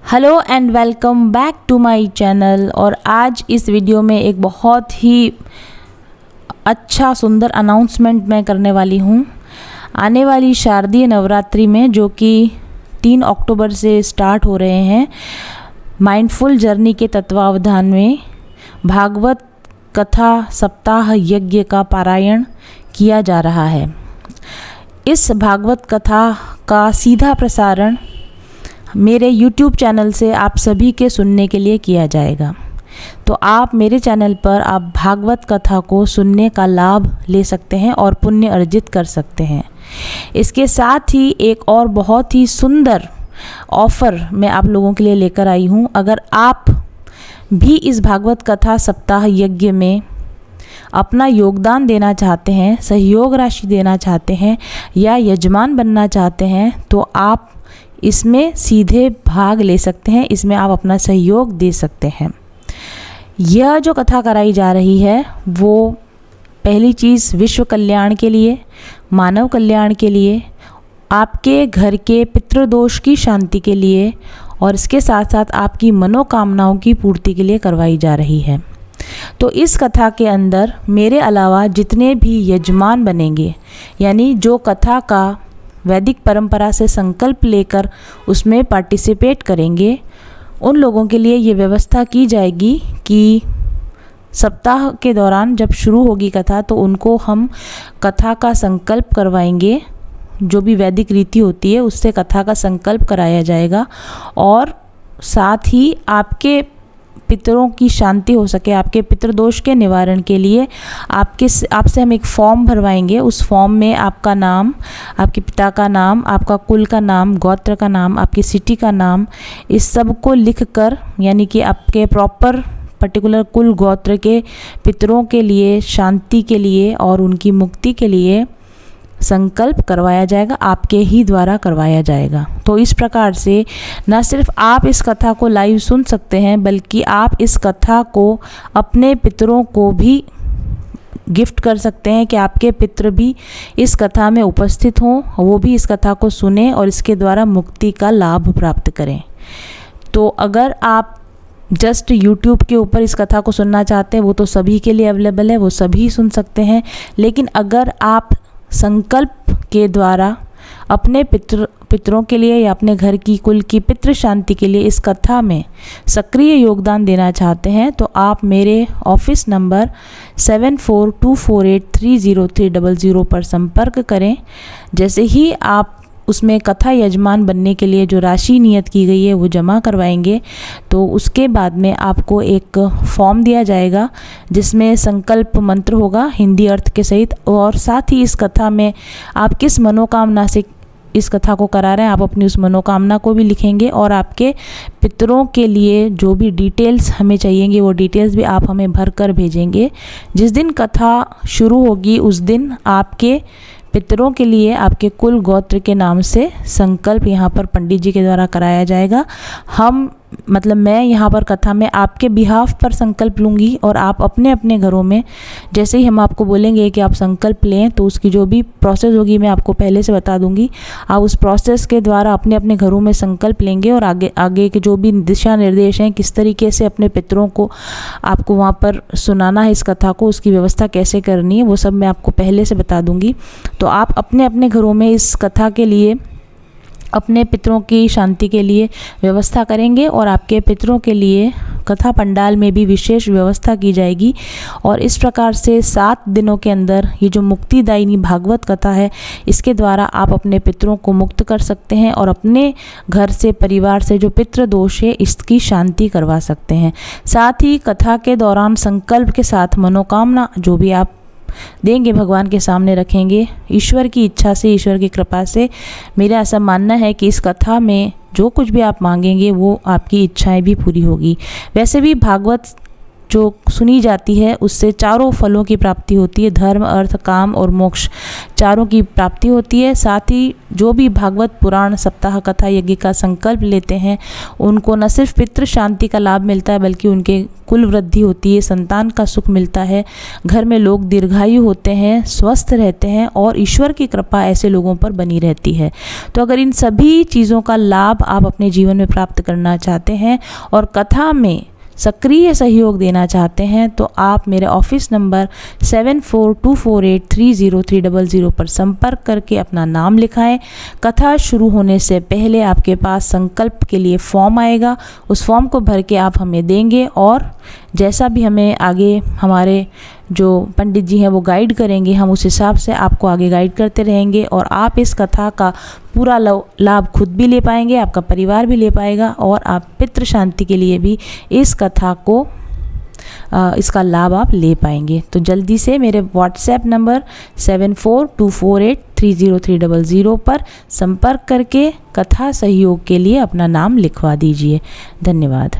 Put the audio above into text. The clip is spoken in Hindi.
Hello and welcome back to my channel. और आज इस वीडियो में एक बहुत ही अच्छा सुंदर अनाउंसमेंट मैं करने वाली हूँ। आने वाली शारदीय नवरात्रि में जो कि 3 अक्टूबर से स्टार्ट हो रहे हैं, माइंडफुल जर्नी के तत्वावधान में भागवत कथा सप्ताह यज्ञ का पारायण किया जा रहा है। इस भागवत कथा का सीधा प्रसारण मेरे YouTube चैनल से आप सभी के सुनने के लिए किया जाएगा। तो आप मेरे चैनल पर आप भागवत कथा को सुनने का लाभ ले सकते हैं और पुण्य अर्जित कर सकते हैं। इसके साथ ही एक और बहुत ही सुंदर ऑफ़र मैं आप लोगों के लिए लेकर आई हूँ। अगर आप भी इस भागवत कथा सप्ताह यज्ञ में अपना योगदान देना चाहते हैं, सहयोग राशि देना चाहते हैं या यजमान बनना चाहते हैं, तो आप इसमें सीधे भाग ले सकते हैं। इसमें आप अपना सहयोग दे सकते हैं। यह जो कथा कराई जा रही है वो पहली चीज़ विश्व कल्याण के लिए, मानव कल्याण के लिए, आपके घर के पितृदोष की शांति के लिए और इसके साथ साथ आपकी मनोकामनाओं की पूर्ति के लिए करवाई जा रही है। तो इस कथा के अंदर मेरे अलावा जितने भी यजमान बनेंगे, यानी जो कथा का वैदिक परंपरा से संकल्प लेकर उसमें पार्टिसिपेट करेंगे, उन लोगों के लिए ये व्यवस्था की जाएगी कि सप्ताह के दौरान जब शुरू होगी कथा तो उनको हम कथा का संकल्प करवाएंगे। जो भी वैदिक रीति होती है उससे कथा का संकल्प कराया जाएगा और साथ ही आपके पितरों की शांति हो सके, आपके पितृदोष के निवारण के लिए आपसे हम एक फॉर्म भरवाएंगे। उस फॉर्म में आपका नाम, आपके पिता का नाम, आपका कुल का नाम, गोत्र का नाम, आपकी सिटी का नाम, इस सब को लिखकर, यानी कि आपके प्रॉपर पर्टिकुलर कुल गोत्र के पितरों के लिए शांति के लिए और उनकी मुक्ति के लिए संकल्प करवाया जाएगा, आपके ही द्वारा करवाया जाएगा। तो इस प्रकार से न सिर्फ आप इस कथा को लाइव सुन सकते हैं, बल्कि आप इस कथा को अपने पितरों को भी गिफ्ट कर सकते हैं कि आपके पितृ भी इस कथा में उपस्थित हों, वो भी इस कथा को सुने और इसके द्वारा मुक्ति का लाभ प्राप्त करें। तो अगर आप जस्ट YouTube के ऊपर इस कथा को सुनना चाहते हैं, वो तो सभी के लिए अवेलेबल है, वो सभी सुन सकते हैं। लेकिन अगर आप संकल्प के द्वारा अपने पितरों के लिए या अपने घर की कुल की पितृ शांति के लिए इस कथा में सक्रिय योगदान देना चाहते हैं, तो आप मेरे ऑफिस नंबर 7424830300 पर संपर्क करें। जैसे ही आप उसमें कथा यजमान बनने के लिए जो राशि नियत की गई है वो जमा करवाएंगे, तो उसके बाद में आपको एक फॉर्म दिया जाएगा जिसमें संकल्प मंत्र होगा हिंदी अर्थ के सहित, और साथ ही इस कथा में आप किस मनोकामना से इस कथा को करा रहे हैं, आप अपनी उस मनोकामना को भी लिखेंगे और आपके पितरों के लिए जो भी डिटेल्स हमें चाहिएंगी वो डिटेल्स भी आप हमें भर कर भेजेंगे। जिस दिन कथा शुरू होगी उस दिन आपके पितरों के लिए आपके कुल गोत्र के नाम से संकल्प यहाँ पर पंडित जी के द्वारा कराया जाएगा। मैं यहाँ पर कथा में आपके बिहाफ पर संकल्प लूँगी और आप अपने अपने घरों में जैसे ही हम आपको बोलेंगे कि आप संकल्प लें, तो उसकी जो भी प्रोसेस होगी मैं आपको पहले से बता दूँगी। आप उस प्रोसेस के द्वारा अपने अपने घरों में संकल्प लेंगे और आगे के जो भी दिशा निर्देश हैं, किस तरीके से अपने पितरों को आपको वहाँ पर सुनाना है इस कथा को, उसकी व्यवस्था कैसे करनी है, वो सब मैं आपको पहले से बता दूँगी। तो आप अपने अपने घरों में इस कथा के लिए अपने पितरों की शांति के लिए व्यवस्था करेंगे और आपके पितरों के लिए कथा पंडाल में भी विशेष व्यवस्था की जाएगी। और इस प्रकार से 7 दिनों के अंदर ये जो मुक्तिदायिनी भागवत कथा है, इसके द्वारा आप अपने पितरों को मुक्त कर सकते हैं और अपने घर से, परिवार से जो पितृ दोष है इसकी शांति करवा सकते हैं। साथ ही कथा के दौरान संकल्प के साथ मनोकामना जो भी आप देंगे भगवान के सामने रखेंगे। ईश्वर की इच्छा से, ईश्वर की कृपा से मेरा ऐसा मानना है कि इस कथा में जो कुछ भी आप मांगेंगे वो आपकी इच्छाएं भी पूरी होगी। वैसे भी भागवत जो सुनी जाती है उससे चारों फलों की प्राप्ति होती है, धर्म, अर्थ, काम और मोक्ष चारों की प्राप्ति होती है। साथ ही जो भी भागवत पुराण, सप्ताह, कथा, यज्ञ का संकल्प लेते हैं उनको न सिर्फ पितृ शांति का लाभ मिलता है बल्कि उनके कुल वृद्धि होती है, संतान का सुख मिलता है, घर में लोग दीर्घायु होते हैं, स्वस्थ रहते हैं और ईश्वर की कृपा ऐसे लोगों पर बनी रहती है। तो अगर इन सभी चीज़ों का लाभ आप अपने जीवन में प्राप्त करना चाहते हैं और कथा में सक्रिय सहयोग देना चाहते हैं तो आप मेरे ऑफिस नंबर 7424830300 पर संपर्क करके अपना नाम लिखाएं। कथा शुरू होने से पहले आपके पास संकल्प के लिए फॉर्म आएगा, उस फॉर्म को भर के आप हमें देंगे और जैसा भी हमें आगे हमारे जो पंडित जी हैं वो गाइड करेंगे, हम उस हिसाब से आपको आगे गाइड करते रहेंगे और आप इस कथा का पूरा लाभ खुद भी ले पाएंगे, आपका परिवार भी ले पाएगा और आप पितृ शांति के लिए भी इस कथा को इसका लाभ आप ले पाएंगे। तो जल्दी से मेरे व्हाट्सएप नंबर 7424830300 पर संपर्क करके कथा सहयोग के लिए अपना नाम लिखवा दीजिए। धन्यवाद।